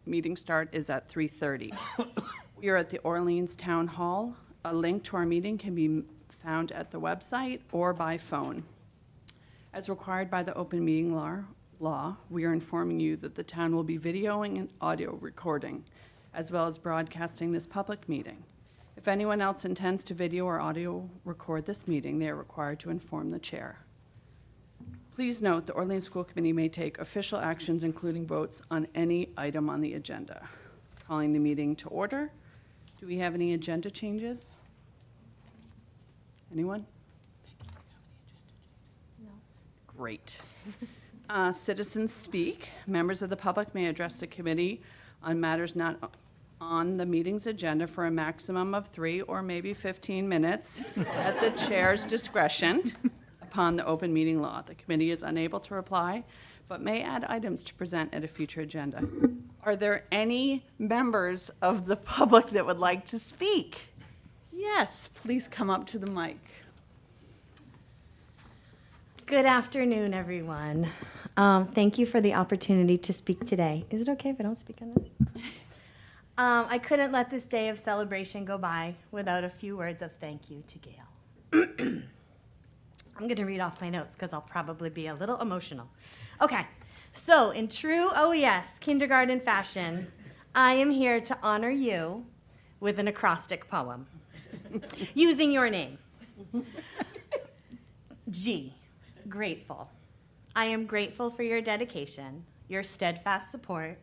meeting start is at 3:30. We are at the Orleans Town Hall. A link to our meeting can be found at the website or by phone. As required by the open meeting law, we are informing you that the town will be videoing and audio recording, as well as broadcasting this public meeting. If anyone else intends to video or audio record this meeting, they are required to inform the chair. Please note, the Orleans School Committee may take official actions, including votes on any item on the agenda. Calling the meeting to order. Do we have any agenda changes? Anyone? No. Great. Citizens speak. Members of the public may address the committee on matters not on the meeting's agenda for a maximum of 3 or maybe 15 minutes at the chair's discretion upon the open meeting law. The committee is unable to reply, but may add items to present at a future agenda. Are there any members of the public that would like to speak? Yes, please come up to the mic. Good afternoon, everyone. Thank you for the opportunity to speak today. Is it okay if I don't speak on this? I couldn't let this day of celebration go by without a few words of thank you to Gail. I'm going to read off my notes because I'll probably be a little emotional. Okay, so in true OES kindergarten fashion, I am here to honor you with an acrostic poem using your name. G, grateful. I am grateful for your dedication, your steadfast support,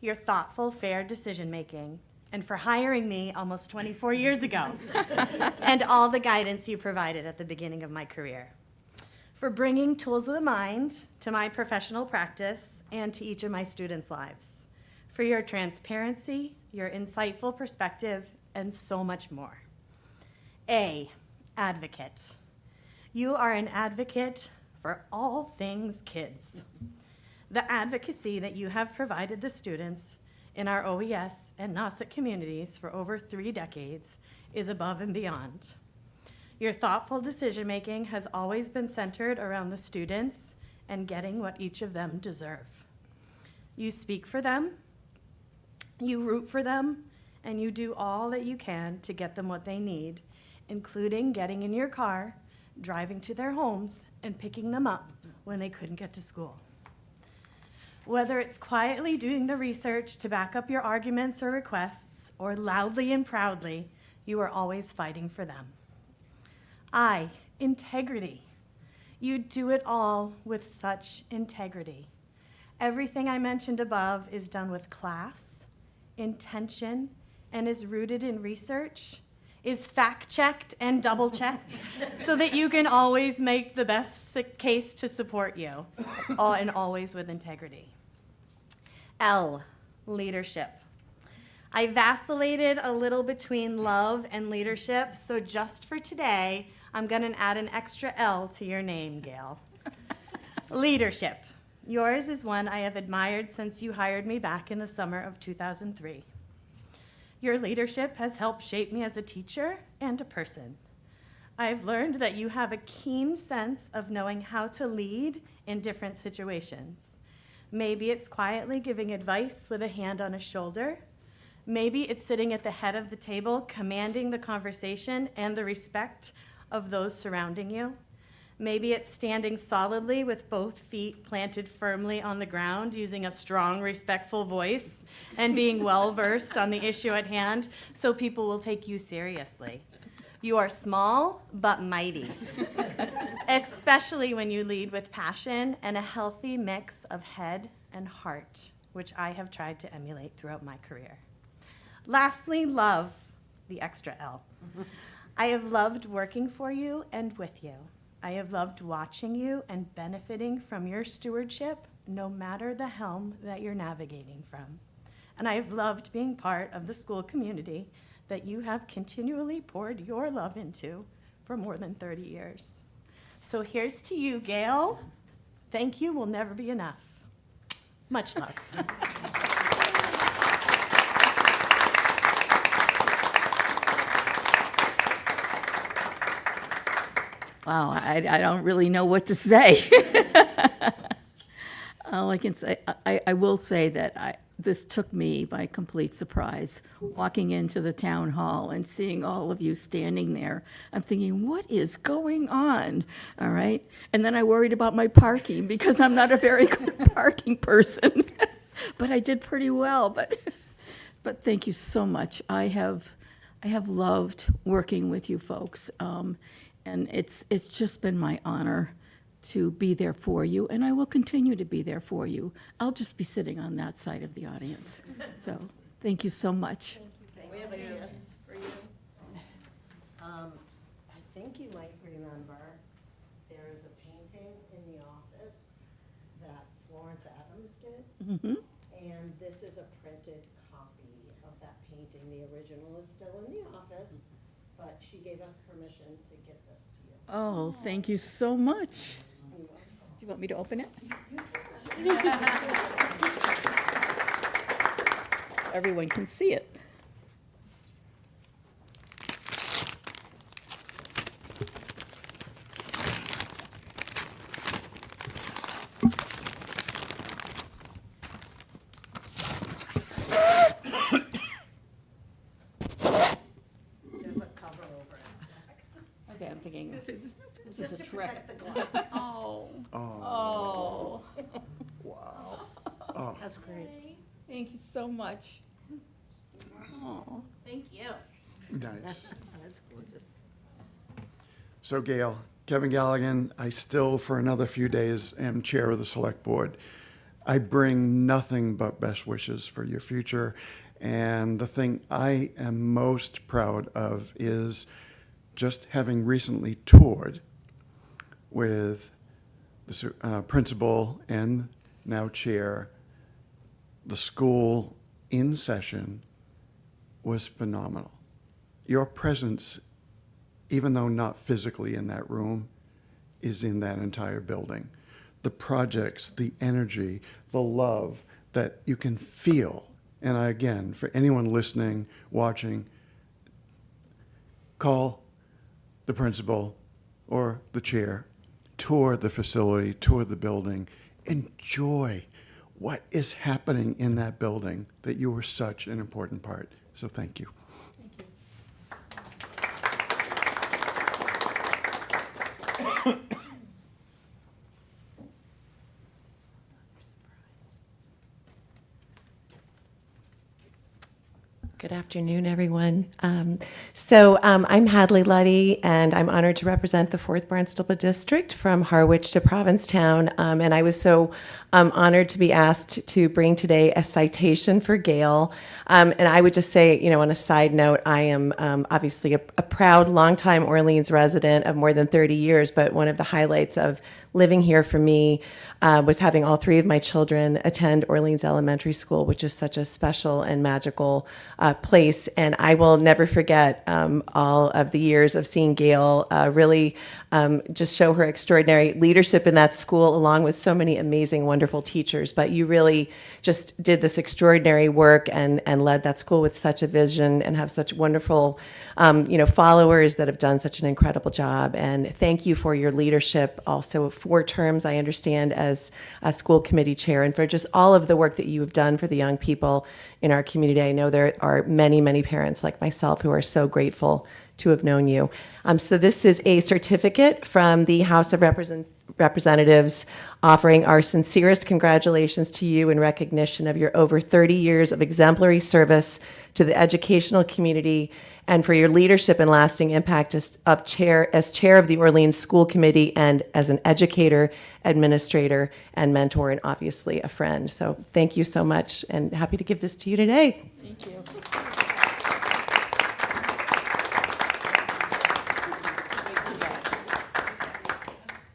your thoughtful, fair decision-making, and for hiring me almost 24 years ago, and all the guidance you provided at the beginning of my career. For bringing tools of the mind to my professional practice and to each of my students' lives. For your transparency, your insightful perspective, and so much more. A, advocate. You are an advocate for all things kids. The advocacy that you have provided the students in our OES and NASIC communities for over 3 decades is above and beyond. Your thoughtful decision-making has always been centered around the students and getting what each of them deserve. You speak for them, you root for them, and you do all that you can to get them what they need, including getting in your car, driving to their homes, and picking them up when they couldn't get to school. Whether it's quietly doing the research to back up your arguments or requests, or loudly and proudly, you are always fighting for them. I, integrity. You do it all with such integrity. Everything I mentioned above is done with class, intention, and is rooted in research, is fact-checked and double-checked, so that you can always make the best case to support you, and always with integrity. L, leadership. I vacillated a little between love and leadership, so just for today, I'm going to add an extra L to your name, Gail. Leadership. Yours is one I have admired since you hired me back in the summer of 2003. Your leadership has helped shape me as a teacher and a person. I've learned that you have a keen sense of knowing how to lead in different situations. Maybe it's quietly giving advice with a hand on a shoulder. Maybe it's sitting at the head of the table, commanding the conversation and the respect of those surrounding you. Maybe it's standing solidly with both feet planted firmly on the ground, using a strong, respectful voice, and being well-versed on the issue at hand so people will take you seriously. You are small but mighty, especially when you lead with passion and a healthy mix of head and heart, which I have tried to emulate throughout my career. Lastly, love, the extra L. I have loved working for you and with you. I have loved watching you and benefiting from your stewardship, no matter the helm that you're navigating from. And I have loved being part of the school community that you have continually poured your love into for more than 30 years. So here's to you, Gail. Thank you will never be enough. Much love. Wow, I don't really know what to say. All I can say, I will say that this took me by complete surprise, walking into the town hall and seeing all of you standing there. I'm thinking, what is going on? All right? And then I worried about my parking because I'm not a very good parking person. But I did pretty well, but thank you so much. I have loved working with you folks, and it's just been my honor to be there for you, and I will continue to be there for you. I'll just be sitting on that side of the audience. So, thank you so much. We have a gift for you. I think you might remember, there is a painting in the office that Florence Adams did. Mhm. And this is a printed copy of that painting. The original is still in the office, but she gave us permission to give this to you. Oh, thank you so much. Do you want me to open it? Everyone can see it. There's a cover over it. Okay, I'm thinking, this is Just a to trick. protect the glass. Oh. Oh. Wow. That's great. Thank you so much. Oh. Thank you. Nice. That's gorgeous. So Gail, Kevin Galligan, I still, for another few days, am chair of the select board. I bring nothing but best wishes for your future. And the thing I am most proud of is just having recently toured with the principal and now chair. The school in session was phenomenal. Your presence, even though not physically in that room, is in that entire building. The projects, the energy, the love that you can feel. And again, for anyone listening, watching, call the principal or the chair, tour the facility, tour the building, enjoy what is happening in that building that you were such an important part. So thank you. Good afternoon, everyone. I'm Hadley Luddy, and I'm honored to represent the 4th Barnstable District from Harwich to Provincetown. And I was so honored to be asked to bring today a citation for Gail. And I would just say, on a side note, I am obviously a proud, longtime Orleans resident of more than 30 years, but one of the highlights of living here for me was having all 3 of my children attend Orleans Elementary School, which is such a special and magical place. And I will never forget all of the years of seeing Gail really just show her extraordinary leadership in that school, along with so many amazing, wonderful teachers. But you really just did this extraordinary work and led that school with such a vision and have such wonderful, followers that have done such an incredible job. And thank you for your leadership, also 4 terms, I understand, as a school committee chair, and for just all of the work that you have done for the young people in our community. I know there are many, many parents like myself who are so grateful to have known you. So this is a certificate from the House of Representatives offering our sincerest congratulations to you in recognition of your over 30 years of exemplary service to the educational community and for your leadership and lasting impact as chair of the Orleans School Committee and as an educator, administrator, and mentor, and obviously a friend. So thank you so much, and happy to give this to you today. Thank you.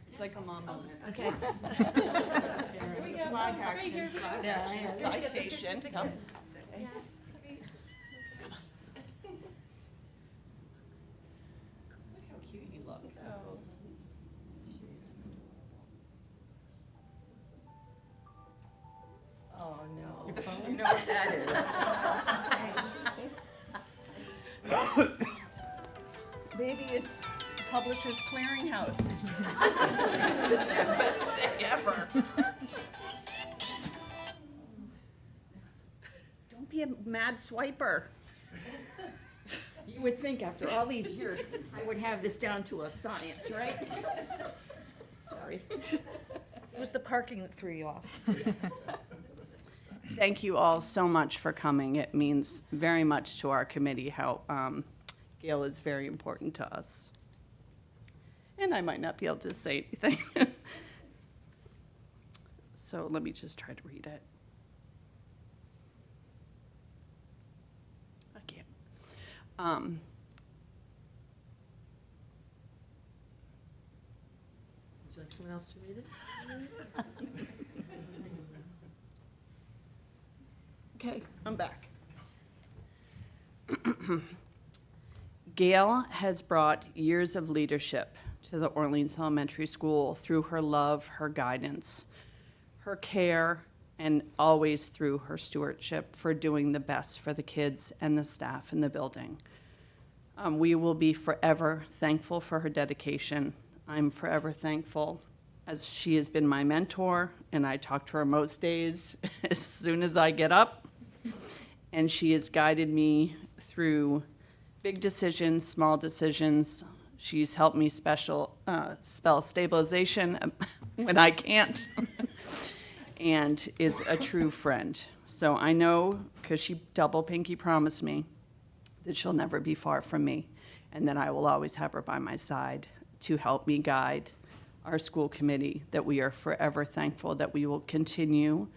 It's like a mom moment. Okay. Flag action. Yeah, citation. Come. Look how cute you look. Oh, no. You know what that is. Maybe it's Publishers Clearinghouse. It's your best day ever. be a mad swiper. You would think after all these years, I would have this down to a science, right? Sorry. It was the parking that threw you off. Thank you all so much for coming. It means very much to our committee how Gail is very important to us. And I might not be able to say anything. So let me just try to read it. I can't. Would you like someone else to read it? Okay, I'm back. Gail has brought years of leadership to the Orleans Elementary School through her love, her guidance, her care, and always through her stewardship for doing the best for the kids and the staff in the building. We will be forever thankful for her dedication. I'm forever thankful as she has been my mentor, and I talk to her most days as soon as I get up. And she has guided me through big decisions, small decisions. She's helped me spell stabilization when I can't, and is a true friend. So I know, because she double pinky promised me, that she'll never be far from me, and that I will always have her by my side to help me guide our school committee, that we are forever thankful that we will continue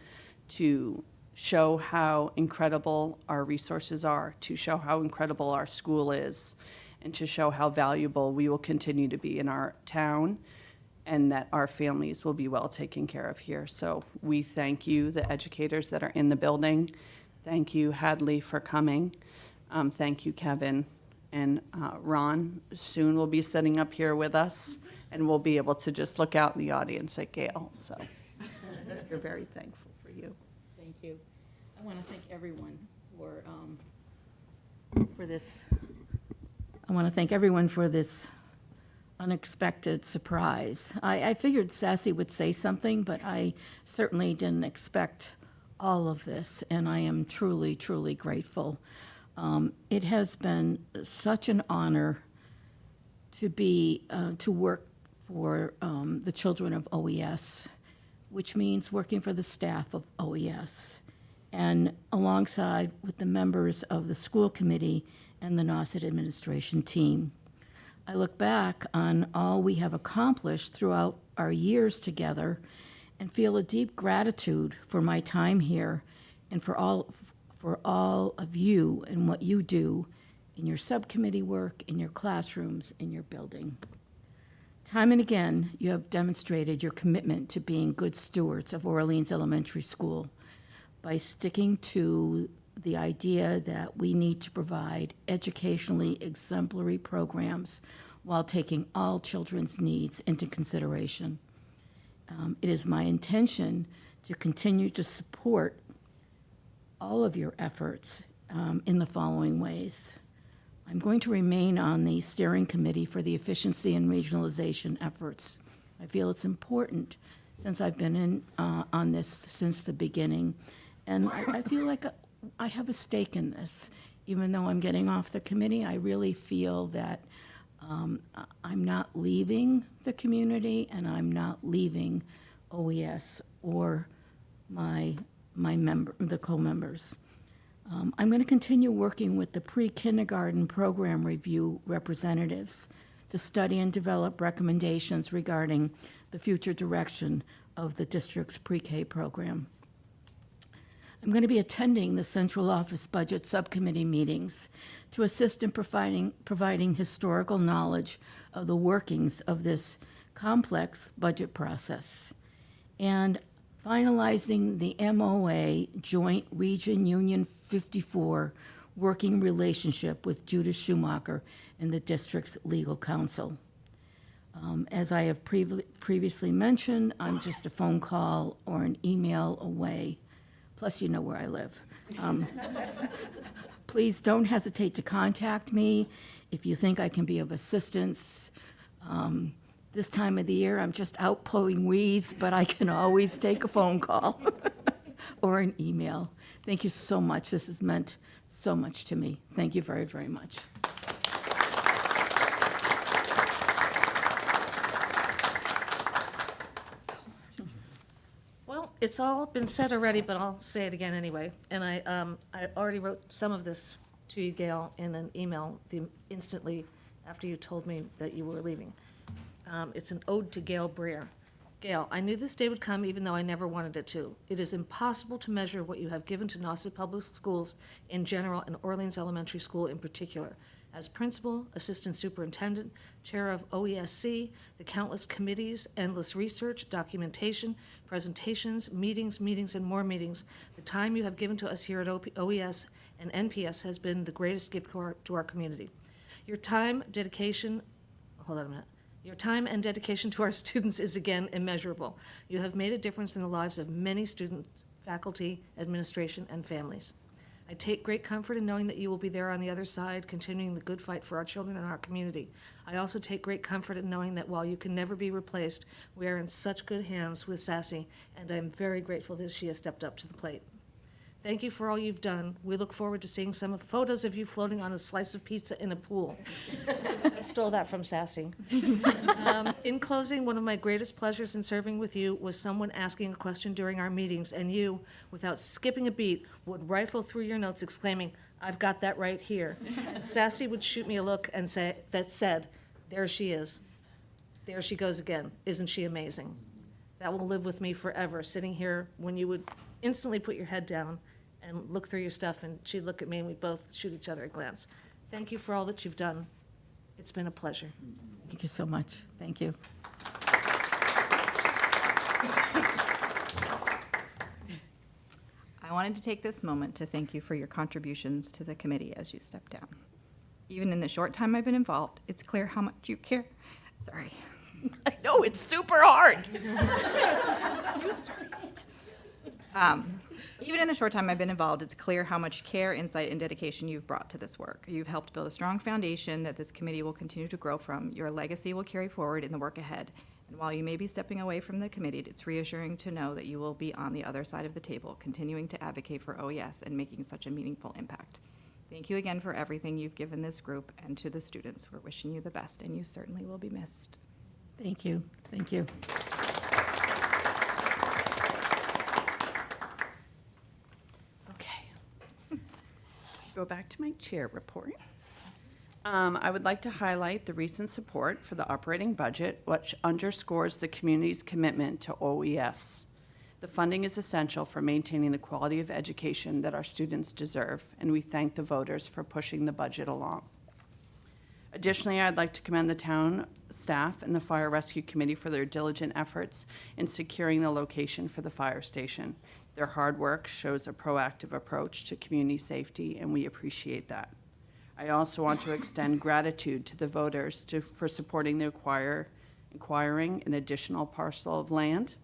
to show how incredible our resources are, to show how incredible our school is, and to show how valuable we will continue to be in our town, and that our families will be well taken care of here. So we thank you, the educators that are in the building. Thank you, Hadley, for coming. Thank you, Kevin. And Ron soon will be sitting up here with us, and we'll be able to just look out in the audience at Gail. So we're very thankful for you. Thank you. I want to thank everyone for this. I want to thank everyone for this unexpected surprise. I figured Sassy would say something, but I certainly didn't expect all of this, and I am truly, truly grateful. It has been such an honor to work for the children of OES, which means working for the staff of OES, and alongside with the members of the school committee and the Nauset administration team. I look back on all we have accomplished throughout our years together and feel a deep gratitude for my time here and for all of you and what you do in your subcommittee work, in your classrooms, in your building. Time and again, you have demonstrated your commitment to being good stewards of Orleans Elementary School by sticking to the idea that we need to provide educationally exemplary programs while taking all children's needs into consideration. It is my intention to continue to support all of your efforts in the following ways. I'm going to remain on the steering committee for the efficiency and regionalization efforts. I feel it's important since I've been on this since the beginning, and I feel like I have a stake in this. Even though I'm getting off the committee, I really feel that I'm not leaving the community, and I'm not leaving OES or the co-members. I'm going to continue working with the pre-kindergarten program review representatives to study and develop recommendations regarding the future direction of the district's pre-K program. I'm going to be attending the central office budget subcommittee meetings to assist in providing historical knowledge of the workings of this complex budget process, and finalizing the MOA Joint Region Union 54 working relationship with Judith Schumacher and the district's legal counsel. As I have previously mentioned, I'm just a phone call or an email away. Plus, you know where I live. Please don't hesitate to contact me if you think I can be of assistance. This time of the year, I'm just out pulling weeds, but I can always take a phone call or an email. Thank you so much. This has meant so much to me. Thank you very, very much. Well, it's all been said already, but I'll say it again anyway. And I already wrote some of this to you, Gail, in an email instantly after you told me that you were leaving. It's an ode to Gail Breer. Gail, I knew this day would come even though I never wanted it to. It is impossible to measure what you have given to Nauset Public Schools in general and Orleans Elementary School in particular. As principal, assistant superintendent, chair of OESC, the countless committees, endless research, documentation, presentations, meetings, and more meetings, the time you have given to us here at OES and NPS has been the greatest gift to our community. Your time, dedication, hold on a minute. Your time and dedication to our students is again immeasurable. You have made a difference in the lives of many students, faculty, administration, and families. I take great comfort in knowing that you will be there on the other side, continuing the good fight for our children and our community. I also take great comfort in knowing that while you can never be replaced, we are in such good hands with Sassy, and I am very grateful that she has stepped up to the plate. Thank you for all you've done. We look forward to seeing some photos of you floating on a slice of pizza in a pool. I stole that from Sassy. In closing, one of my greatest pleasures in serving with you was someone asking a question during our meetings, and you, without skipping a beat, would rifle through your notes exclaiming, "I've got that right here." And Sassy would shoot me a look and say, that said, "There she is. There she goes again. Isn't she amazing?" That will live with me forever, sitting here when you would instantly put your head down and look through your stuff, and she'd look at me, and we'd both shoot each other a glance. Thank you for all that you've done. It's been a pleasure. Thank you so much. Thank you. I wanted to take this moment to thank you for your contributions to the committee as you step down. Even in the short time I've been involved, it's clear how much you care. Sorry. I know, it's super hard. You started it. Even in the short time I've been involved, it's clear how much care, insight, and dedication you've brought to this work. You've helped build a strong foundation that this committee will continue to grow from. Your legacy will carry forward in the work ahead. And while you may be stepping away from the committee, it's reassuring to know that you will be on the other side of the table, continuing to advocate for OES and making such a meaningful impact. Thank you again for everything you've given this group and to the students. We're wishing you the best, and you certainly will be missed. Thank you. Thank you. Okay. Go back to my chair report. I would like to highlight the recent support for the operating budget, which underscores the community's commitment to OES. The funding is essential for maintaining the quality of education that our students deserve, and we thank the voters for pushing the budget along. Additionally, I'd like to commend the town staff and the Fire Rescue Committee for their diligent efforts in securing the location for the fire station. Their hard work shows a proactive approach to community safety, and we appreciate that. I also want to extend gratitude to the voters for supporting the acquiring an additional parcel of land.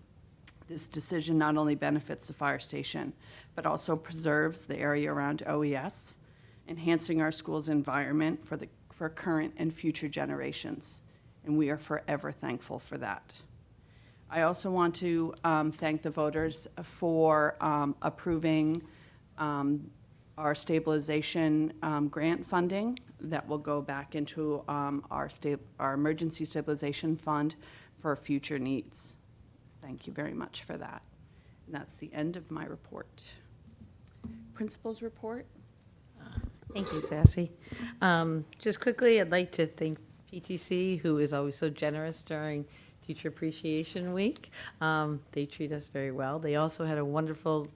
This decision not only benefits the fire station, but also preserves the area around OES, enhancing our school's environment for current and future generations, and we are forever thankful for that. I also want to thank the voters for approving our stabilization grant funding that will go back into our emergency stabilization fund for future needs. Thank you very much for that. And that's the end of my report. Principal's report? Thank you, Sassy. Just quickly, I'd like to thank PTC, who is always so generous during Teacher Appreciation Week. They treat us very well. They also had a wonderful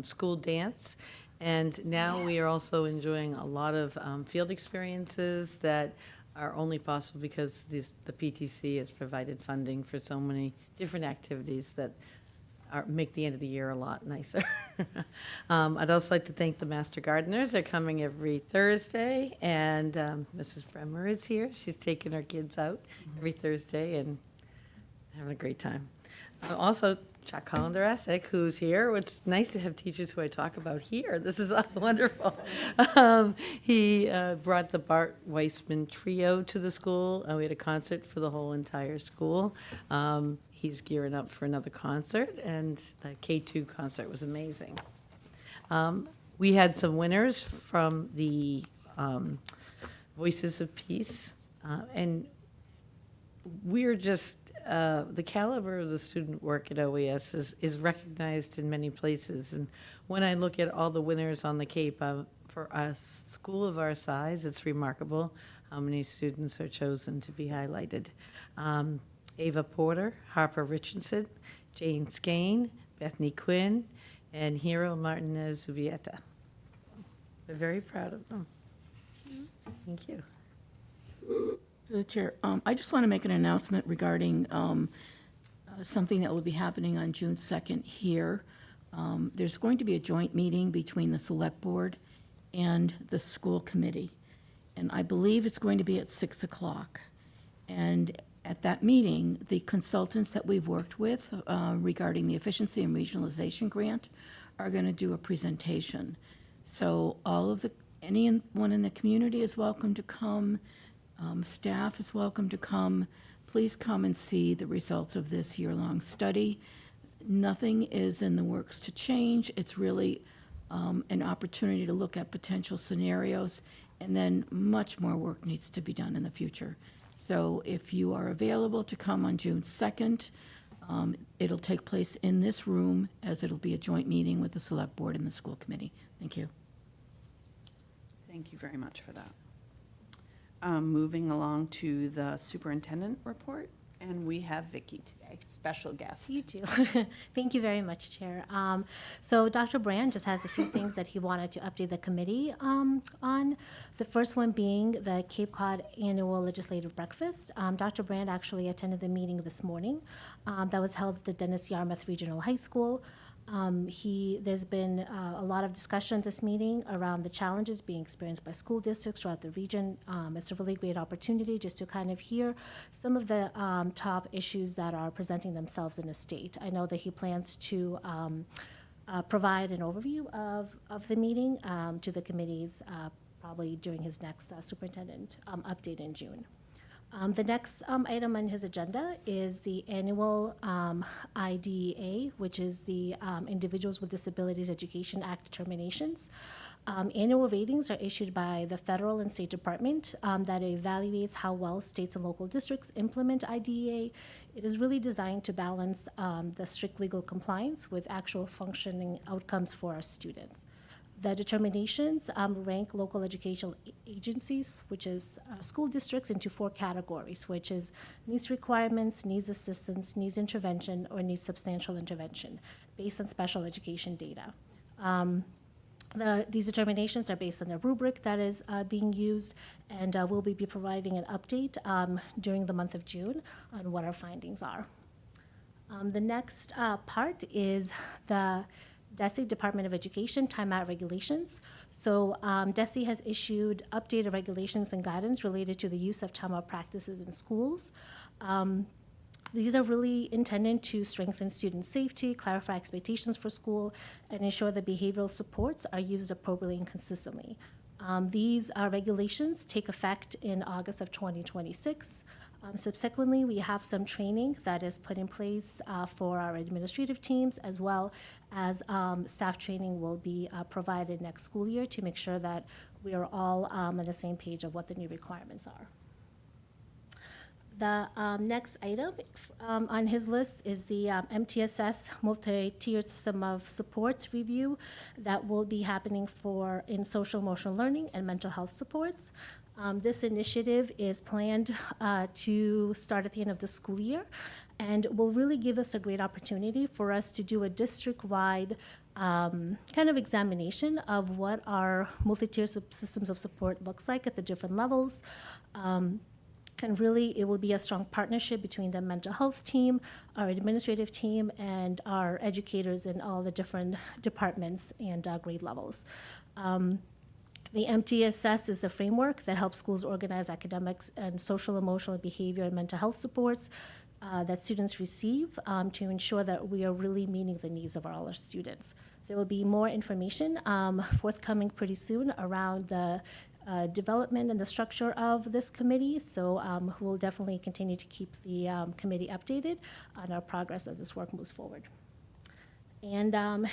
school dance, and now we are also enjoying a lot of field experiences that are only possible because the PTC has provided funding for so many different activities that make the end of the year a lot nicer. I'd also like to thank the Master Gardeners. They're coming every Thursday, and Mrs. Bremer is here. She's taking her kids out every Thursday and having a great time. Also, Chuck Hollander-Essek, who's here. It's nice to have teachers who I talk about here. This is wonderful. He brought the Bart Weissman Trio to the school. We had a concert for the whole entire school. he's gearing up for another concert, and the K2 concert was amazing. We had some winners from the Voices of Peace, and we're just, the caliber of the student work at OES is recognized in many places. And when I look at all the winners on the Cape, for a school of our size, it's remarkable how many students are chosen to be highlighted. Ava Porter, Harper Richardson, Jane Skane, Bethany Quinn, and Hero Martinez Zubieta. We're very proud of them. Thank you. To the chair, I just want to make an announcement regarding something that will be happening on June 2nd here. There's going to be a joint meeting between the Select Board and the school committee, and I believe it's going to be at 6 o'clock. And at that meeting, the consultants that we've worked with regarding the Efficiency and Regionalization Grant are going to do a presentation. So anyone in the community is welcome to come. Staff is welcome to come. Please come and see the results of this year-long study. Nothing is in the works to change. It's really an opportunity to look at potential scenarios, and then much more work needs to be done in the future. So if you are available to come on June 2nd, it'll take place in this room, as it'll be a joint meeting with the Select Board and the school committee. Thank you. Thank you very much for that. Moving along to the superintendent report, and we have Vicki today, special guest. You too. Thank you very much, Chair. So Dr. Brand just has a few things that he wanted to update the committee on. The first one being the Cape Cod Annual Legislative Breakfast. Dr. Brand actually attended the meeting this morning that was held at the Dennis Yarmouth Regional High School. There's been a lot of discussion at this meeting around the challenges being experienced by school districts throughout the region. It's a really great opportunity just to kind of hear some of the top issues that are presenting themselves in the state. I know that he plans to provide an overview of the meeting to the committees probably during his next superintendent update in June. The next item on his agenda is the annual IDEA, which is the Individuals with Disabilities Education Act determinations. Annual ratings are issued by the federal and state department that evaluates how well states and local districts implement IDEA. It is really designed to balance the strict legal compliance with actual functioning outcomes for our students. The determinations rank local educational agencies, which is school districts, into 4 categories, which is needs requirements, needs assistance, needs intervention, or needs substantial intervention, based on special education data. These determinations are based on a rubric that is being used, and we'll be providing an update during the month of June on what our findings are. The next part is the DESE, Department of Education, timeout regulations. So DESE has issued updated regulations and guidance related to the use of timeout practices in schools. These are really intended to strengthen student safety, clarify expectations for school, and ensure that behavioral supports are used appropriately and consistently. These regulations take effect in August of 2026. Subsequently, we have some training that is put in place for our administrative teams, as well as staff training will be provided next school year to make sure that we are all on the same page of what the new requirements are. The next item on his list is the MTSS multi-tiered system of supports review that will be happening in social emotional learning and mental health supports. This initiative is planned to start at the end of the school year and will really give us a great opportunity for us to do a district-wide kind of examination of what our multi-tier systems of support looks like at the different levels. And really, it will be a strong partnership between the mental health team, our administrative team, and our educators in all the different departments and grade levels. The MTSS is a framework that helps schools organize academics and social, emotional, behavior, and mental health supports that students receive to ensure that we are really meeting the needs of all our students. There will be more information forthcoming pretty soon around the development and the structure of this committee. So we'll definitely continue to keep the committee updated on our progress as this work moves forward. And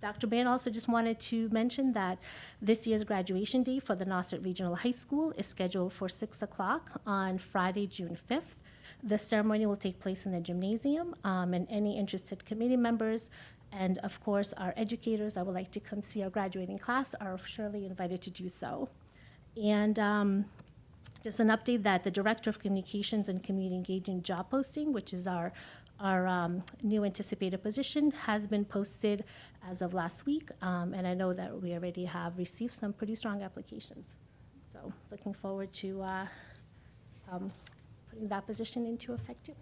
Dr. Brand also just wanted to mention that this year's graduation day for the Nauset Regional High School is scheduled for 6 o'clock on Friday, June 5th. The ceremony will take place in the gymnasium, and any interested committee members and, of course, our educators that would like to come see our graduating class are surely invited to do so. And just an update that the Director of Communications and Community Engagement job posting, which is our new anticipated position, has been posted as of last week, and I know that we already have received some pretty strong applications. So looking forward to putting that position into effect too.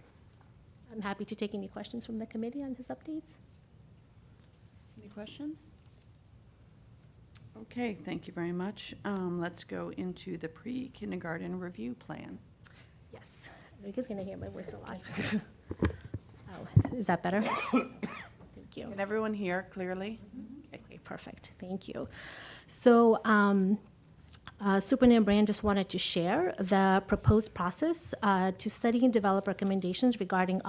I'm happy to take any questions from the committee on his updates. Any questions? Okay, thank you very much. Let's go into the pre-kindergarten review plan. Yes, Enrique's gonna hear my voice a lot. Oh, is that better? Thank you. Can everyone hear clearly? Okay, perfect, thank you. So, Superintendent Brand just wanted to share the proposed process to study and develop recommendations regarding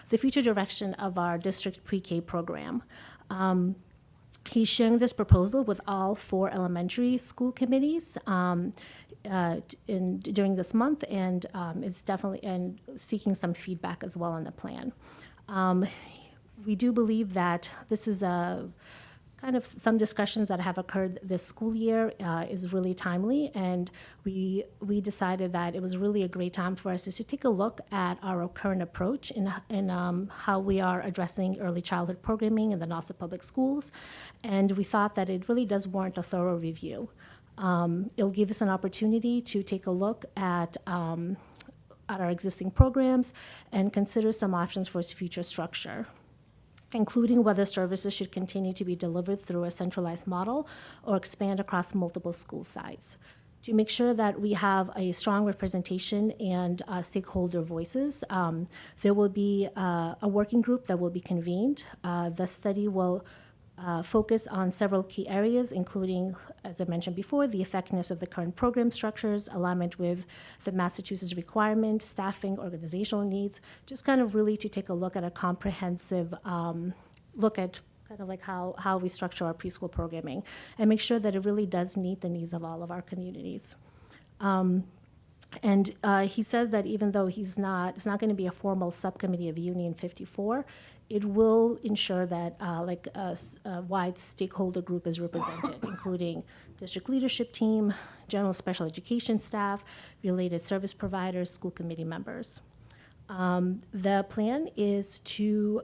the future direction of our district pre-K program. He's sharing this proposal with all 4 elementary school committees during this month, and is definitely seeking some feedback as well on the plan. We do believe that this is kind of some discussions that have occurred this school year is really timely, and we decided that it was really a great time for us to take a look at our current approach in how we are addressing early childhood programming in the Nauset Public Schools, and we thought that it really does warrant a thorough review. It'll give us an opportunity to take a look at our existing programs and consider some options for its future structure, including whether services should continue to be delivered through a centralized model or expand across multiple school sites. To make sure that we have a strong representation and stakeholder voices, there will be a working group that will be convened. The study will focus on several key areas, including, as I mentioned before, the effectiveness of the current program structures, alignment with the Massachusetts requirement, staffing, organizational needs, just kind of really to take a look at a comprehensive look at kind of like how we structure our preschool programming and make sure that it really does meet the needs of all of our communities. And he says that even though it's not going to be a formal subcommittee of Union 54, it will ensure that a wide stakeholder group is represented, including district leadership team, general special education staff, related service providers, school committee members. The plan is to,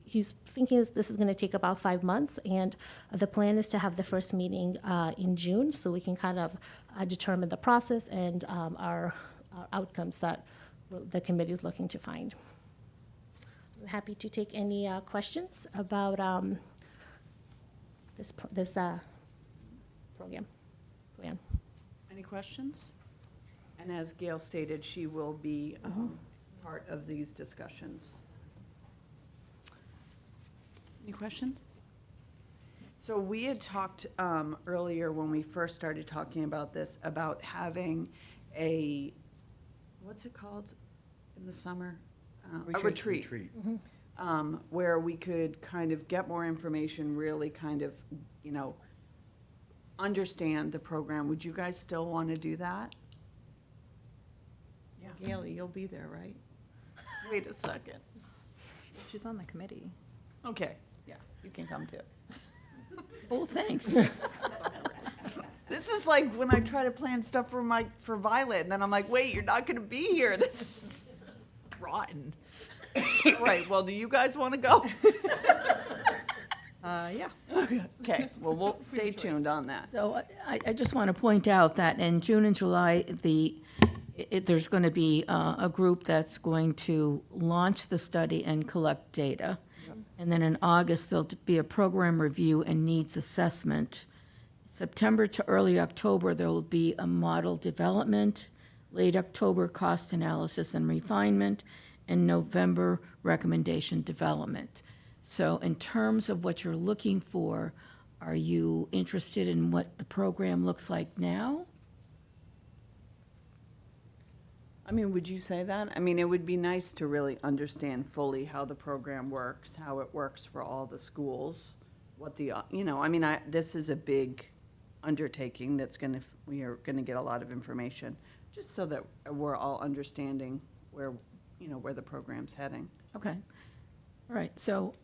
he's thinking this is going to take about 5 months, and the plan is to have the first meeting in June, so we can kind of determine the process and our outcomes that the committee is looking to find. I'm happy to take any questions about this program plan. Any questions? And as Gail stated, she will be part of these discussions. Any questions? So we had talked earlier when we first started talking about this, about having a, what's it called in the summer? A retreat. Where we could kind of get more information, really kind of, understand the program. Would you guys still want to do that? Yeah. Gail, you'll be there, right? Wait a second. She's on the committee. Okay, yeah, you can come too. Oh, thanks. This is like when I try to plan stuff for Violet, and then I'm like, wait, you're not gonna be here. This is rotten. Right, well, do you guys want to go? Yeah. Okay, well, we'll stay tuned on that. So I just want to point out that in June and July, there's going to be a group that's going to launch the study and collect data. And then in August, there'll be a program review and needs assessment. September to early October, there will be a model development. Late October, cost analysis and refinement. And November, recommendation development. So in terms of what you're looking for, Are you interested in what the program looks like now? I mean, would you say that? I mean, it would be nice to really understand fully how the program works, how it works for all the schools, what the, I mean, this is a big undertaking that's we are gonna get a lot of information, just so that we're all understanding where, where the program's heading. Okay. All right, so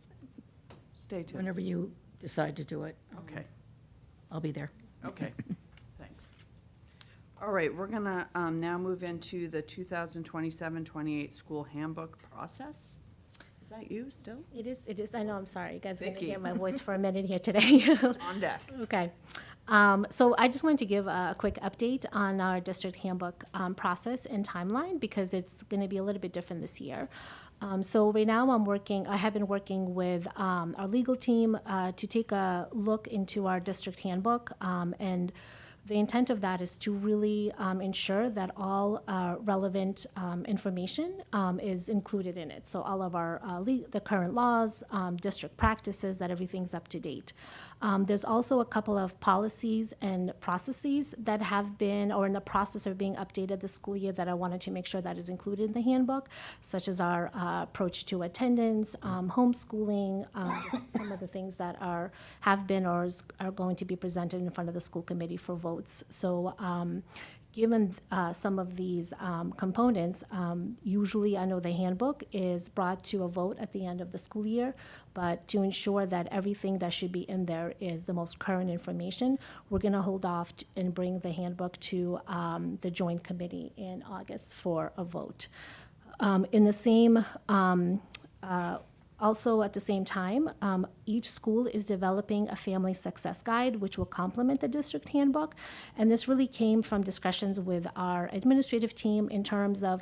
Stay tuned. whenever you decide to do it, Okay, I'll be there. okay, thanks. All right, we're gonna now move into the 2027-28 school handbook process. Is that you still? It is, I know, I'm sorry, you guys are gonna Vicky. hear my voice for a minute here today. On deck. Okay. So I just wanted to give a quick update on our district handbook process and timeline because it's going to be a little bit different this year. So right now I have been working with our legal team to take a look into our district handbook. And the intent of that is to really ensure that all relevant information is included in it. So all of our the current laws, district practices, that everything's up to date. There's also a couple of policies and processes that have been or in the process of being updated this school year that I wanted to make sure that is included in the handbook, such as our approach to attendance, homeschooling, just some of the things that have been or are going to be presented in front of the school committee for votes. So given some of these components, usually I know the handbook is brought to a vote at the end of the school year, but to ensure that everything that should be in there is the most current information, we're going to hold off and bring the handbook to the joint committee in August for a vote. In the same Also, at the same time, each school is developing a family success guide, which will complement the district handbook. And this really came from discussions with our administrative team in terms of,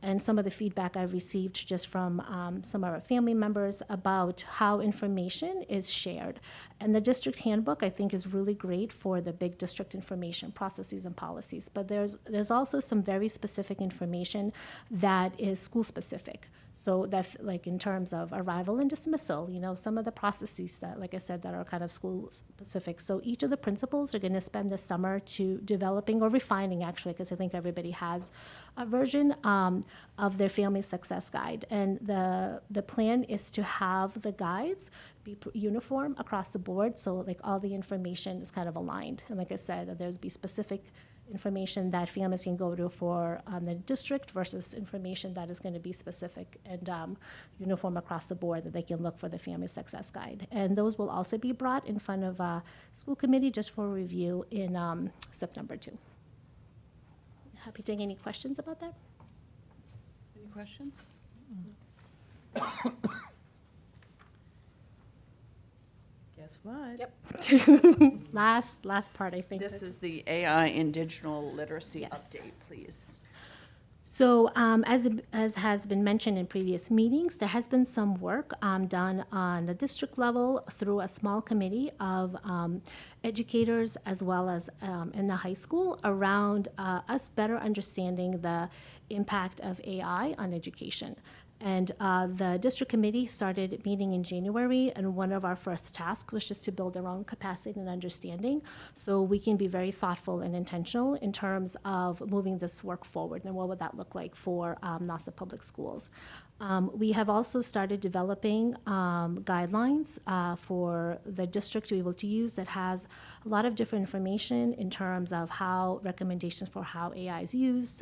and some of the feedback I've received just from some of our family members about how information is shared. And the district handbook, I think, is really great for the big district information processes and policies. But there's also some very specific information that is school-specific. So that, like in terms of arrival and dismissal, some of the processes that, like I said, that are kind of school-specific. So each of the principals are going to spend the summer to developing or refining, actually, because I think everybody has a version of their family success guide. And the plan is to have the guides be uniform across the board, so like all the information is kind of aligned. And like I said, there's be specific information that families can go to for the district versus information that is going to be specific and uniform across the board that they can look for the family success guide. And those will also be brought in front of a school committee just for review in September 2. Happy to take any questions about that. Any questions? Guess what? Yep. Last part, I think. This is the AI and digital literacy Yes. update, please. So as has been mentioned in previous meetings, there has been some work done on the district level through a small committee of educators as well as in the high school around us better understanding the impact of AI on education. And the district committee started meeting in January, and one of our first tasks was just to build our own capacity and understanding so we can be very thoughtful and intentional in terms of moving this work forward and what would that look like for Nassau Public Schools. We have also started developing guidelines for the district to be able to use that has a lot of different information in terms of how recommendations for how AI is used,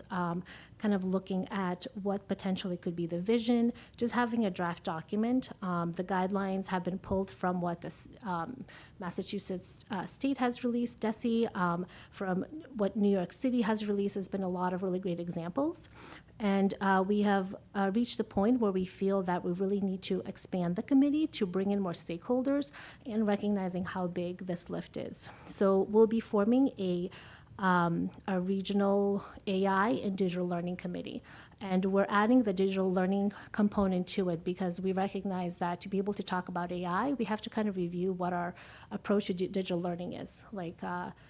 kind of looking at what potentially could be the vision, just having a draft document. The guidelines have been pulled from what the Massachusetts state has released, DESE, from what New York City has released. Has been a lot of really great examples. And we have reached the point where we feel that we really need to expand the committee to bring in more stakeholders and recognizing how big this lift is. So we'll be forming a regional AI and digital learning committee. And we're adding the digital learning component to it because we recognize that to be able to talk about AI, we have to kind of review what our approach to digital learning is, like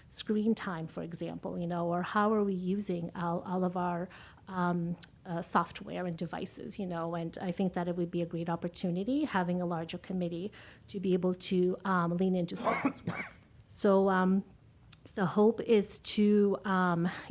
screen time, for example, or how are we using all of our software and devices, and I think that it would be a great opportunity, having a larger committee, to be able to lean into some of this work. So the hope is to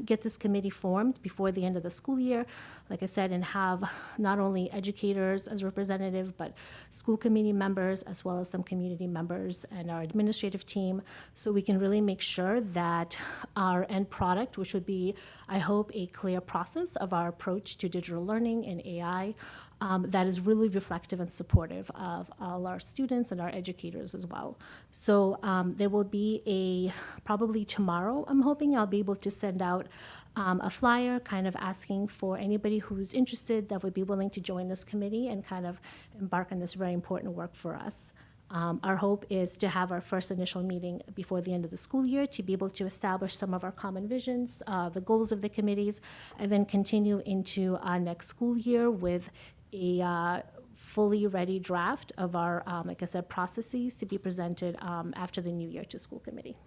get this committee formed before the end of the school year, like I said, and have not only educators as representative, but school committee members, as well as some community members and our administrative team, so we can really make sure that our end product, which would be, I hope, a clear process of our approach to digital learning and AI, that is really reflective and supportive of all our students and our educators as well. So there will be probably tomorrow, I'm hoping I'll be able to send out a flyer kind of asking for anybody who's interested that would be willing to join this committee and kind of embark on this very important work for us. Our hope is to have our first initial meeting before the end of the school year to be able to establish some of our common visions, the goals of the committees, and then continue into our next school year with a fully ready draft of our, like I said, processes to be presented after the new year to school committee.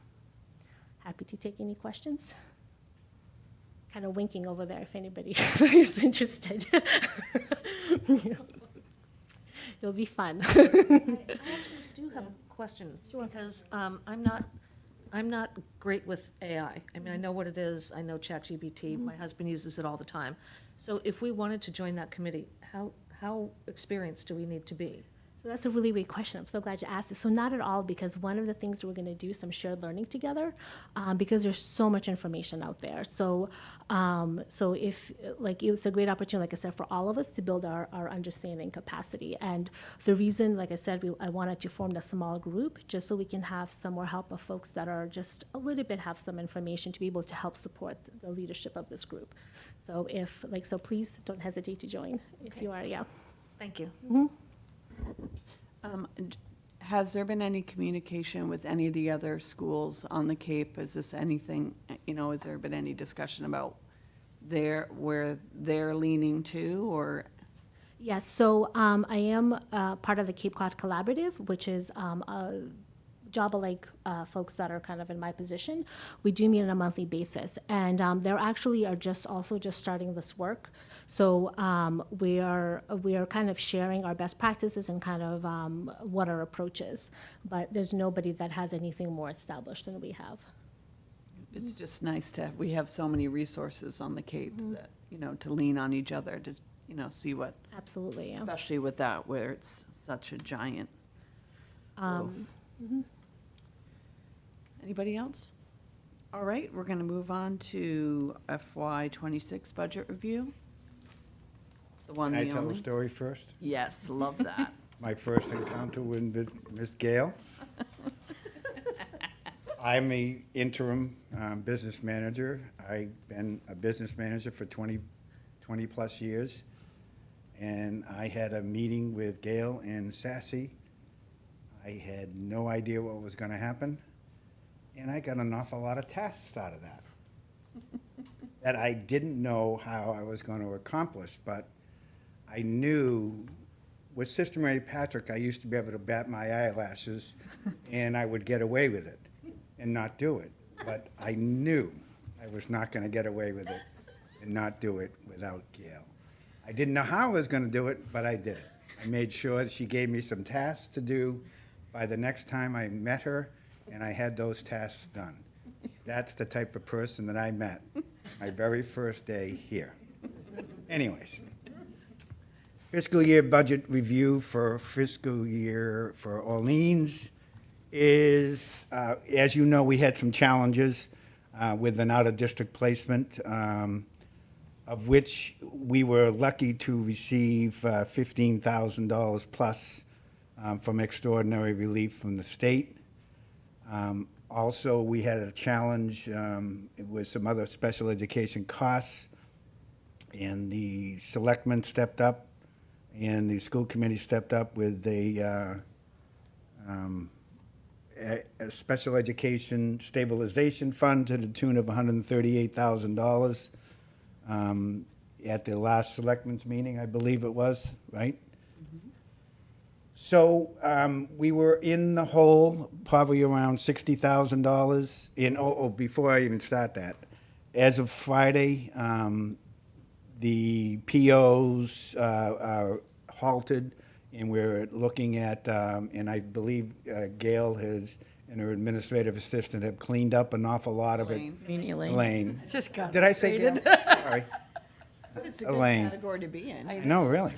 Happy to take any questions. Kind of winking over there if anybody is interested. It'll be fun. I actually do have a question, because I'm not great with AI. I mean, I know what it is, I know ChatGPT, my husband uses it all the time. So if we wanted to join that committee, how experienced do we need to be? So that's a really great question. I'm so glad you asked it. So not at all, because one of the things we're going to do some shared learning together, because there's so much information out there. So, so if it's a great opportunity, like I said, for all of us to build our understanding capacity. And the reason, like I said, I wanted to form a small group just so we can have some more help of folks that are just a little bit have some information to be able to help support the leadership of this group. So so please don't hesitate to join if you are. Yeah. Thank you. Has there been any communication with any of the other schools on the Cape? Is this anything, has there been any discussion about where they're leaning to, or? Yes, so I am part of the Cape Cod Collaborative, which is a job-alike folks that are kind of in my position. We do meet on a monthly basis, and they're actually are just starting this work. So we are kind of sharing our best practices and kind of what our approach is. But there's nobody that has anything more established than we have. It's just nice to we have so many resources on the Cape that, to lean on each other to, see what. Absolutely, yeah. Especially with that, where it's such a giant. Anybody else? All right, we're going to move on to FY26 budget review. The one, Can I the tell only. the story first? Yes, love that. My first encounter with Ms. Gale. I'm a interim business manager. I've been a business manager for 20-plus years. And I had a meeting with Gail and Sassy. I had no idea what was going to happen. And I got an awful lot of tasks out of that that I didn't know how I was going to accomplish. But I knew with Sister Mary Patrick, I used to be able to bat my eyelashes and I would get away with it and not do it. But I knew I was not going to get away with it and not do it without Gail. I didn't know how I was going to do it, but I did it. I made sure that she gave me some tasks to do by the next time I met her, and I had those tasks done. That's the type of person that I met my very first day here. Anyways, fiscal year budget review for fiscal year for Orleans is, as you know, we had some challenges with an out-of-district placement, of which we were lucky to receive $15,000 plus from extraordinary relief from the state. Also, we had a challenge with some other special education costs, and the selectmen stepped up, and the school committee stepped up with a special education stabilization fund to the tune of $138,000. at the last selectmen's meeting, I believe it was, right? So we were in the hole, probably around $60,000 before I even start that. As of Friday, the POs are halted, and we're looking at, and I believe Gail and her administrative assistant have cleaned up an awful lot of it. Elaine. Elaine. Just got Did I say Gail? Sorry. It's a good Elaine. category to be in. No, really.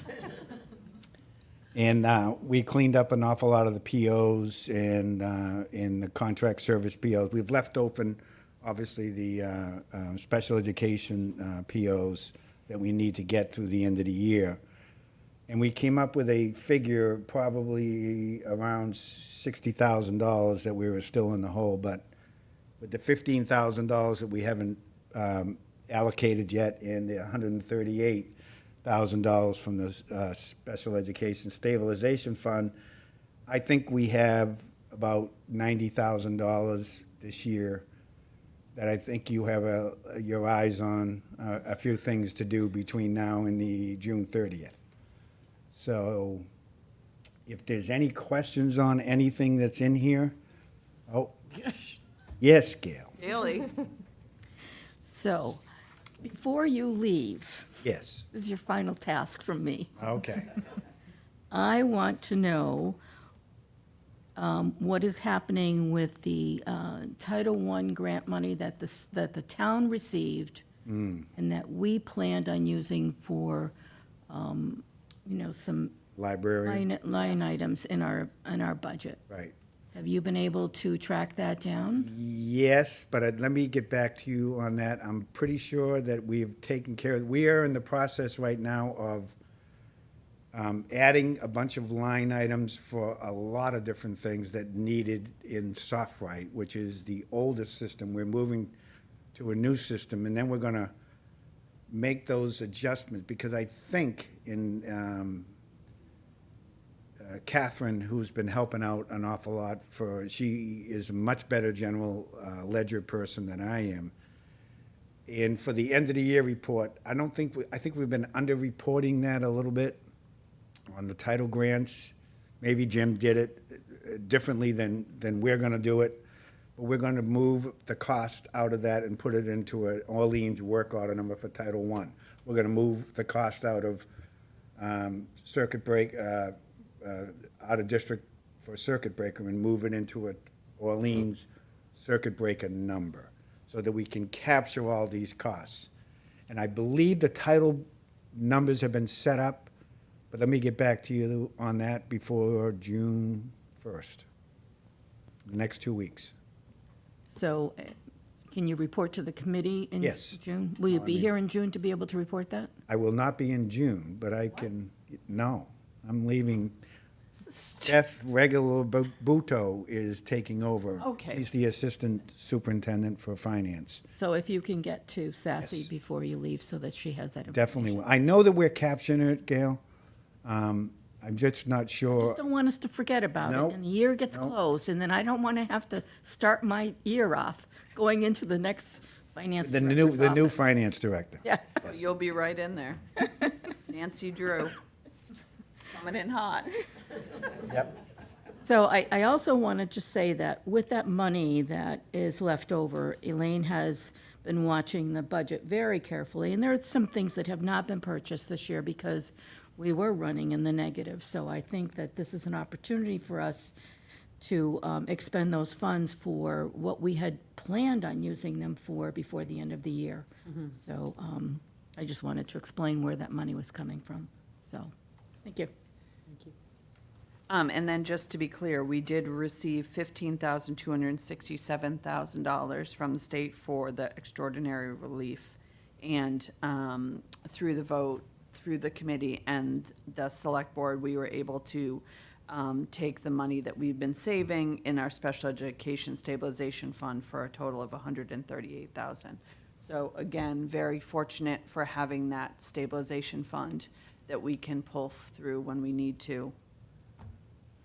And we cleaned up an awful lot of the POs and in the contract service POs. We've left open, obviously, the special education POs that we need to get through the end of the year. And we came up with a figure probably around $60,000 that we were still in the hole. But with the $15,000 that we haven't allocated yet and the $138,000 from the Special Education Stabilization Fund, I think we have about $90,000 this year that I think you have your eyes on a few things to do between now and the June 30th. So if there's any questions on anything that's in here, yes, Gail, Really? So, before you leave, yes, this is your final task from me. okay. I want to know what is happening with the Title I grant money that the town received and that we planned on using for, some Library, line items in our budget. right. Have you been able to track that down? Yes, but let me get back to you on that. I'm pretty sure that we've taken care of, we are in the process right now of adding a bunch of line items for a lot of different things that needed in SoftWrite, which is the oldest system. We're moving to a new system, and then we're going to make those adjustments, because I think in Catherine, who's been helping out an awful lot she is a much better general ledger person than I am. And for the end of the year report, I think we've been under-reporting that a little bit on the title grants. Maybe Jim did it differently than we're gonna do it. But we're gonna move the cost out of that and put it into an Orleans work order number for Title I. We're gonna move the cost out of circuit break, out of district for circuit breaker and move it into an Orleans circuit breaker number so that we can capture all these costs. And I believe the title numbers have been set up, but let me get back to you on that before June 1st, the next 2 weeks. So, can you report to the committee in Yes. June? Will you be here in June to be able to report that? I will not be in June, but I can, no, I'm leaving. Beth Buto is taking over. Okay. She's the assistant superintendent for finance. So if you can get to Sassy Yes. before you leave so that she has that information. Definitely will. I know that we're capturing it, Gail. I'm just not I sure. just don't want us to forget about No. it. And the year gets No. close, and then I don't want to have to start my year off going into the next finance The director's new office. finance director. Yeah. You'll be right in there. Nancy Drew. Coming in hot. Yep. So I also want to just say that with that money that is left over, Elaine has been watching the budget very carefully, and there are some things that have not been purchased this year because we were running in the negative. So I think that this is an opportunity for us to expend those funds for what we had planned on using them for before the end of the year. So I just wanted to explain where that money was coming from. So, thank you. And then just to be clear, we did receive $15,267,000 from the state for the extraordinary relief. And through the vote, through the committee and the select board, we were able to take the money that we've been saving in our special education stabilization fund for a total of $138,000. So again, very fortunate for having that stabilization fund that we can pull through when we need to.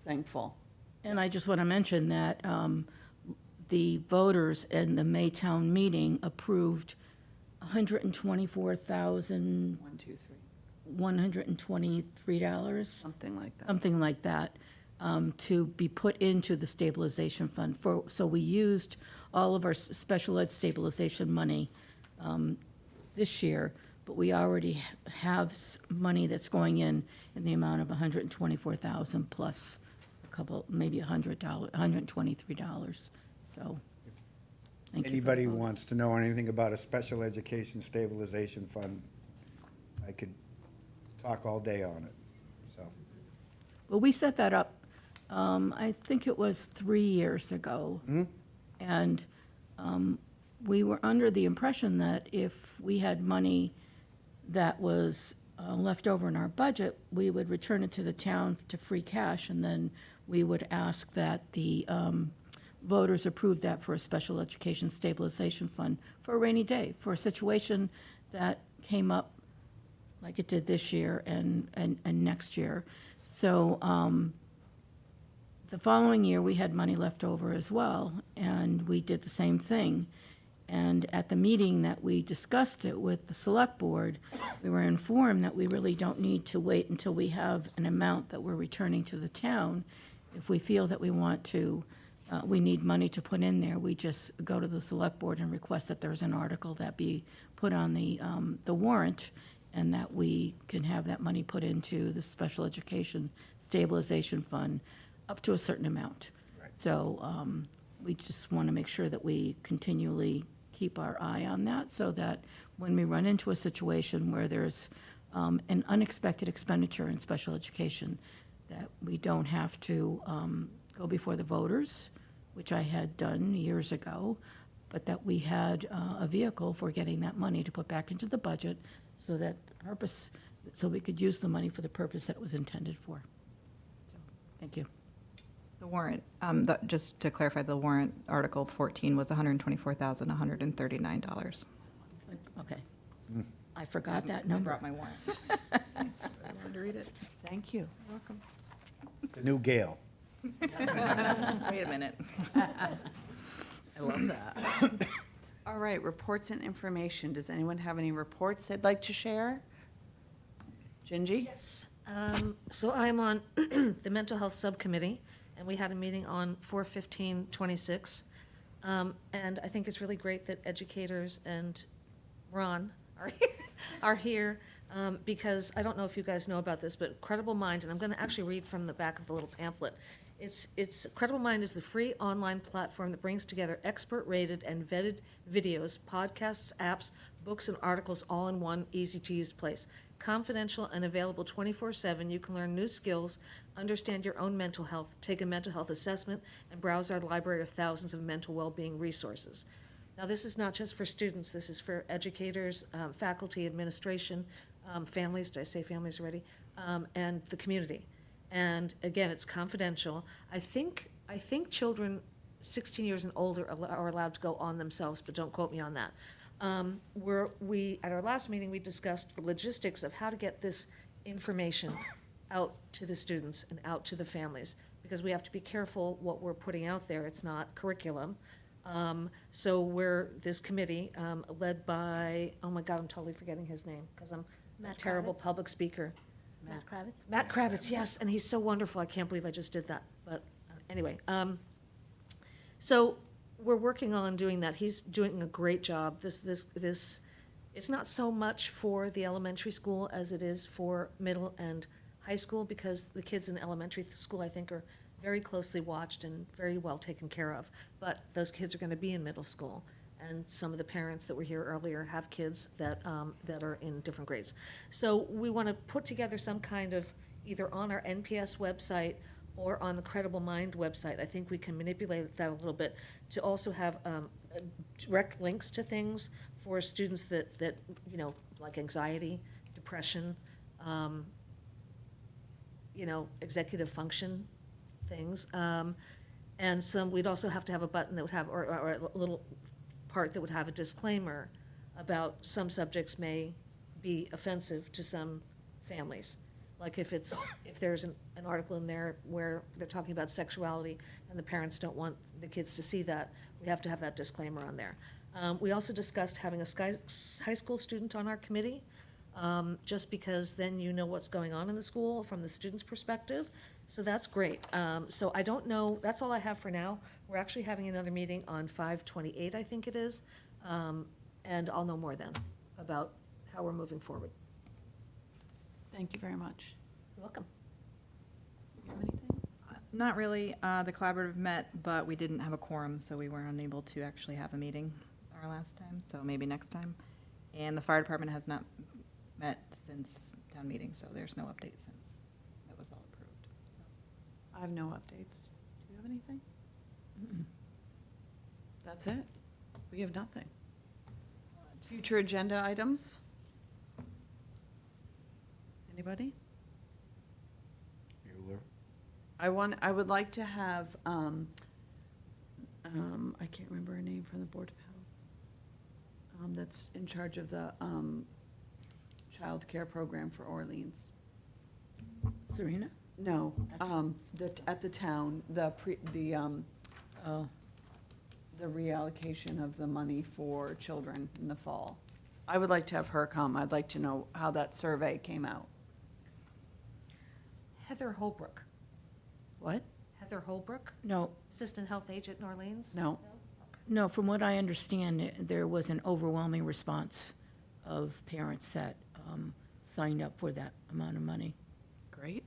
Thankful. And I just want to mention that the voters in the Maytown meeting approved $124,123. One, two, three, something like that. Something like that, to be put into the stabilization fund so we used all of our special ed stabilization money this year, but we already have money that's going in the amount of $124,000 plus a couple, maybe $100, $123. So, thank you. Anybody who wants to know anything about a special education stabilization fund, I could talk all day on it, so. Well, we set that up, I think it was 3 years ago. And we were under the impression that if we had money that was left over in our budget, we would return it to the town to free cash, and then we would ask that the voters approve that for a special education stabilization fund for a rainy day, for a situation that came up like it did this year and next year. So the following year, we had money left over as well, and we did the same thing. And at the meeting that we discussed it with the select board, we were informed that we really don't need to wait until we have an amount that we're returning to the town. If we feel that we want to, we need money to put in there, we just go to the select board and request that there's an article that be put on the warrant, and that we can have that money put into the special education stabilization fund up to a certain amount. Right. So we just want to make sure that we continually keep our eye on that, so that when we run into a situation where there's an unexpected expenditure in special education, that we don't have to go before the voters, which I had done years ago, but that we had a vehicle for getting that money to put back into the budget, so that the purpose, so we could use the money for the purpose that it was intended for. So, thank you. The warrant, just to clarify, the warrant, Article 14 was $124,139. Okay. I forgot that I number. brought my warrant. I wanted to read it. Thank you. Welcome. The new Gale. Wait a minute. I love that. All right, reports and information. Does anyone have any reports they'd like to share? Gingy? Yes. So I'm on the Mental Health Subcommittee, and we had a meeting on 4/15/26. And I think it's really great that educators and Ron are here, because I don't know if you guys know about this, but Credible Mind, and I'm going to actually read from the back of the little pamphlet. It's Credible Mind is the free online platform that brings together expert-rated and vetted videos, podcasts, apps, books, and articles all in one easy-to-use place. Confidential and available 24/7, you can learn new skills, understand your own mental health, take a mental health assessment, and browse our library of thousands of mental well-being resources. Now, this is not just for students, this is for educators, faculty, administration, families, did I say families already? And the community. And again, it's confidential. I think children 16 years and older are allowed to go on themselves, but don't quote me on that. At our last meeting, we discussed the logistics of how to get this information out to the students and out to the families, because we have to be careful what we're putting out there. It's not curriculum. So this committee, led by, oh my God, I'm totally forgetting his name, because I'm a Matt terrible Kravitz? public speaker. Matt Kravitz? Matt Kravitz, yes, and he's so wonderful. I can't believe I just did that. But anyway, so we're working on doing that. He's doing a great job. It's not so much for the elementary school as it is for middle and high school, because the kids in elementary school, I think, are very closely watched and very well taken care of. But those kids are going to be in middle school. And some of the parents that were here earlier have kids that are in different grades. So we want to put together some kind of, either on our NPS website or on the Credible Mind website. I think we can manipulate that a little bit to also have direct links to things for students that like anxiety, depression, executive function things. And we'd also have to have a button that would have, or a little part that would have a disclaimer about some subjects may be offensive to some families. Like if there's an article in there where they're talking about sexuality and the parents don't want the kids to see that, we have to have that disclaimer on there. We also discussed having a high school student on our committee, just because then you know what's going on in the school from the student's perspective. So that's great. So I don't know, that's all I have for now. We're actually having another meeting on 5/28, I think it is. And I'll know more then about how we're moving forward. Thank you very much. You're welcome. You have anything? Not really. The collaborative met, but we didn't have a quorum, so we were unable to actually have a meeting our last time, so maybe next time. And the fire department has not met since town meeting, so there's no update since that was all approved. So I have no updates. Do you have anything? That's it? We have nothing. Future agenda items? Anybody? Bueller? I would like to have, I can't remember her name from the Board of Health, that's in charge of the, child care program for Orleans. Serena? No, at the town, the Oh, the reallocation of the money for children in the fall. I would like to have her come. I'd like to know how that survey came out. Heather Holbrook. What? Heather Holbrook, no, Assistant Health Agent in Orleans? No. no, from what I understand, there was an overwhelming response of parents that signed up for that amount of money. Great.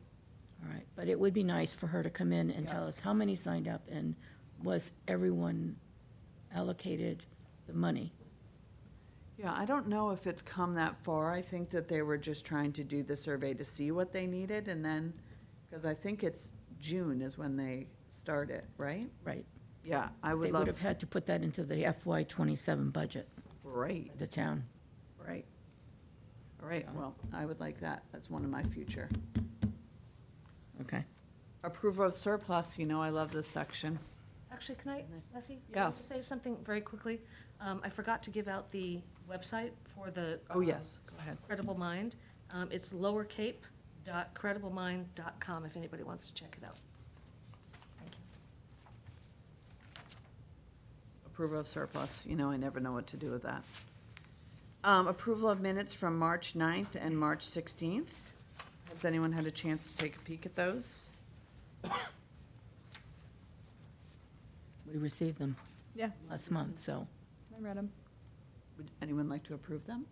All right, but it would be nice for her to come in and tell us how many signed up and was everyone allocated the money? Yeah, I don't know if it's come that far. I think that they were just trying to do the survey to see what they needed and then, because I think it's June is when they start it, right? Right. Yeah, I would They love. would have had to put that into the FY '27 budget, Right, the town. right. All right, well, I would like that. That's one of my future. Okay. Approval of surplus, you know, I love this section. Actually, can I, Leslie? Go. Can I just say something very quickly? I forgot to give out the website for the. Oh, yes, go ahead. Credible Mind. It's lowercape.credibleminde.com if anybody wants to check it out. Thank you. Approval of surplus, you know, I never know what to do with that. Approval of minutes from March 9th and March 16th. Has anyone had a chance to take a peek at those? We received them yeah, last month, so I read them. Would anyone like to approve them?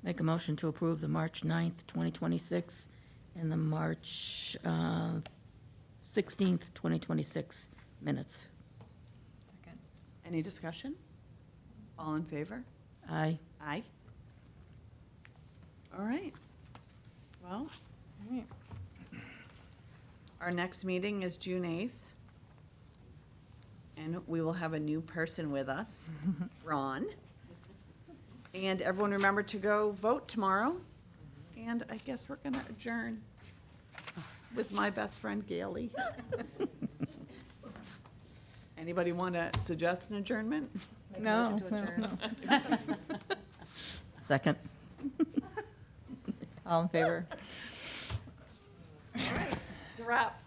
make a motion to approve the March 9th, 2026, and the March 16th, 2026 minutes. Second. Any discussion? All in favor? Aye. Aye. All right. Well, All right. our next meeting is June 8th. And we will have a new person with us, Ron. And everyone remember to go vote tomorrow. And I guess we're gonna adjourn with my best friend Gailey. Anybody want to suggest an adjournment? Make a No, motion to adjourn. Second. All in favor? It's a wrap.